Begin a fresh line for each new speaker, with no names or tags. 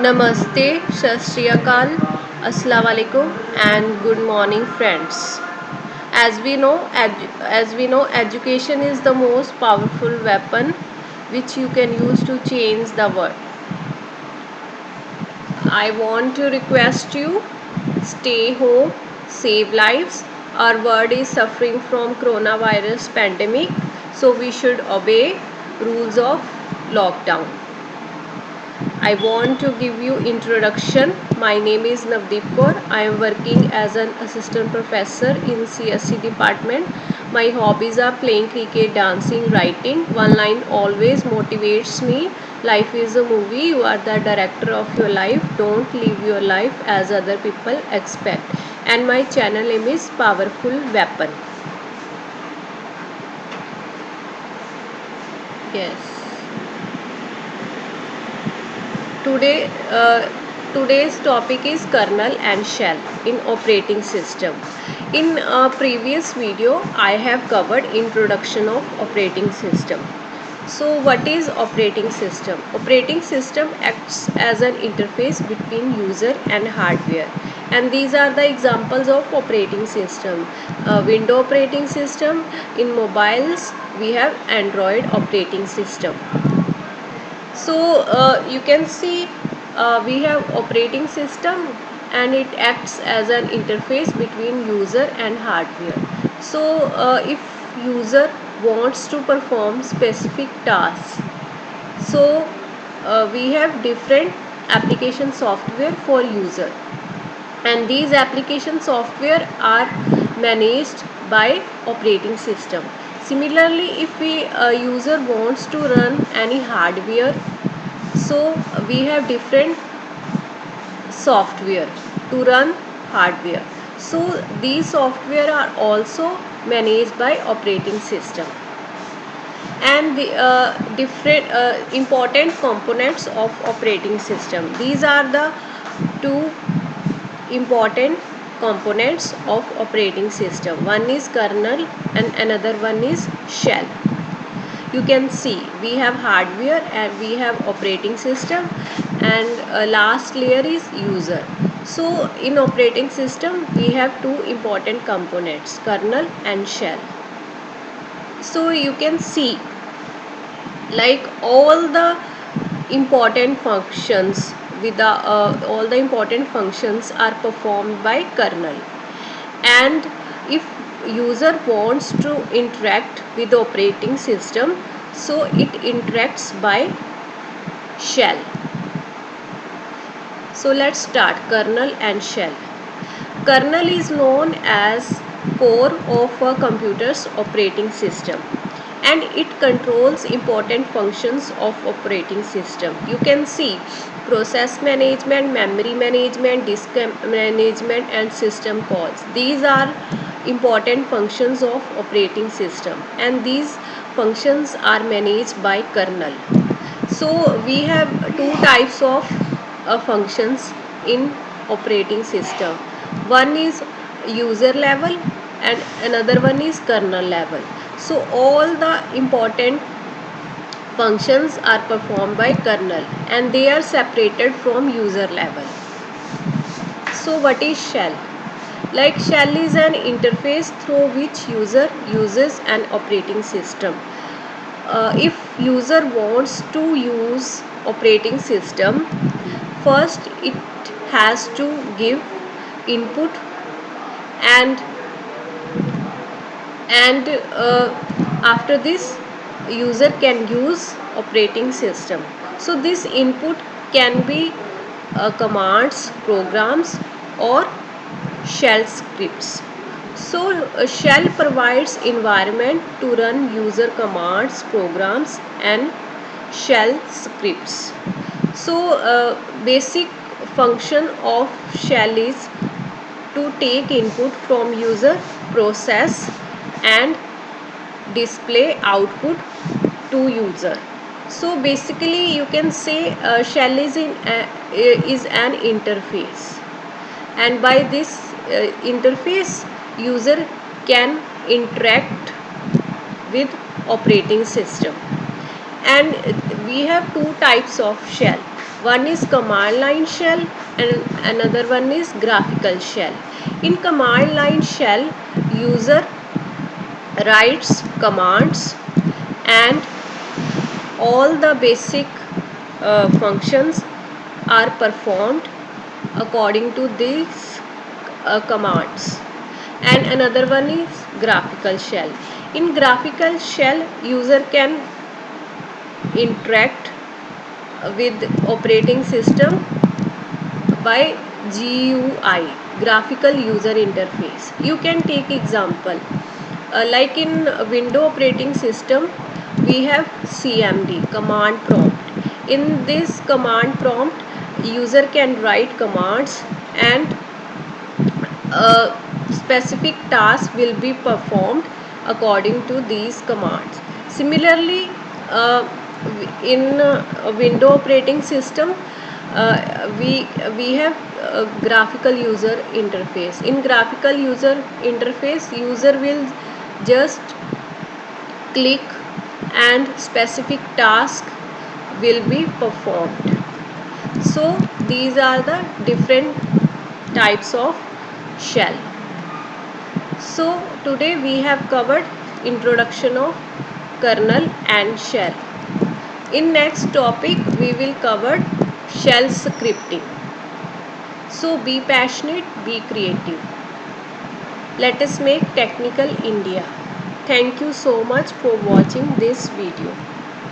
Namaste, Sat Shri Akal, Assalamu alaikum, and good morning, friends. As we know, education is the most powerful weapon which you can use to change the world. I want to request you, stay home, save lives. Our world is suffering from coronavirus pandemic, so we should obey rules of lockdown. I want to give you introduction. My name is Navdeep Kaur. I am working as an assistant professor in CSC department. My hobbies are playing cricket, dancing, writing. One line always motivates me. Life is a movie. You are the director of your life. Don't live your life as other people expect. And my channel name is Powerful Weapon. Yes. Today, today's topic is kernel and shell in operating system. In a previous video, I have covered introduction of operating system. So, what is operating system? Operating system acts as an interface between user and hardware, and these are the examples of operating system. Windows operating system. In mobiles, we have Android operating system. So you can see we have operating system, and it acts as an interface between user and hardware. So if user wants to perform specific tasks, so we have different application software for user, and these application software are managed by operating system. Similarly, if we user wants to run any hardware, so we have different software to run hardware. So these software are also managed by operating system, and the different important components of operating system. These are the two important components of operating system. One is kernel and another one is shell. You can see we have hardware and we have operating system, and last layer is user. So in operating system we have two important components, kernel and shell. So you can see, like, all the important functions with the all the important functions are performed by kernel, and if user wants to interact with the operating system, so it interacts by shell. So let's start kernel and shell. Kernel is known as core of a computer's operating system, and it controls important functions of operating system. You can see process management, memory management, disk management, and system calls. These are important functions of operating system, and these functions are managed by kernel. So we have two types of functions in operating system. One is user level and another one is kernel level. So all the important functions are performed by kernel, and they are separated from user level. So what is shell? Like, shell is an interface through which user uses an operating system. If user wants to use operating system, first it has to give input, and after this user can use operating system. So this input can be commands, programs, or shell scripts. So shell provides environment to run user commands, programs, and shell scripts. So basic function of shell is to take input from user, process and display output to user. So basically you can say shell is an interface, and by this interface user can interact with operating system. And we have two types of shell. One is command line shell and another one is graphical shell. In command line shell, user writes commands and all the basic functions are performed according to these commands. And another one is graphical shell. In graphical shell, user can interact with operating system by GUI, graphical user interface. You can take example like in window operating system we have CMD, command prompt. In this command prompt, user can write commands and a specific task will be performed according to these commands. Similarly, in a window operating system, we have graphical user interface. In graphical user interface, user will just click and specific task will be performed. So these are the different types of shell. So today we have covered introduction of kernel and shell. In next topic we will cover shell scripting. So be passionate, be creative. Let us make technical India. Thank you so much for watching this video.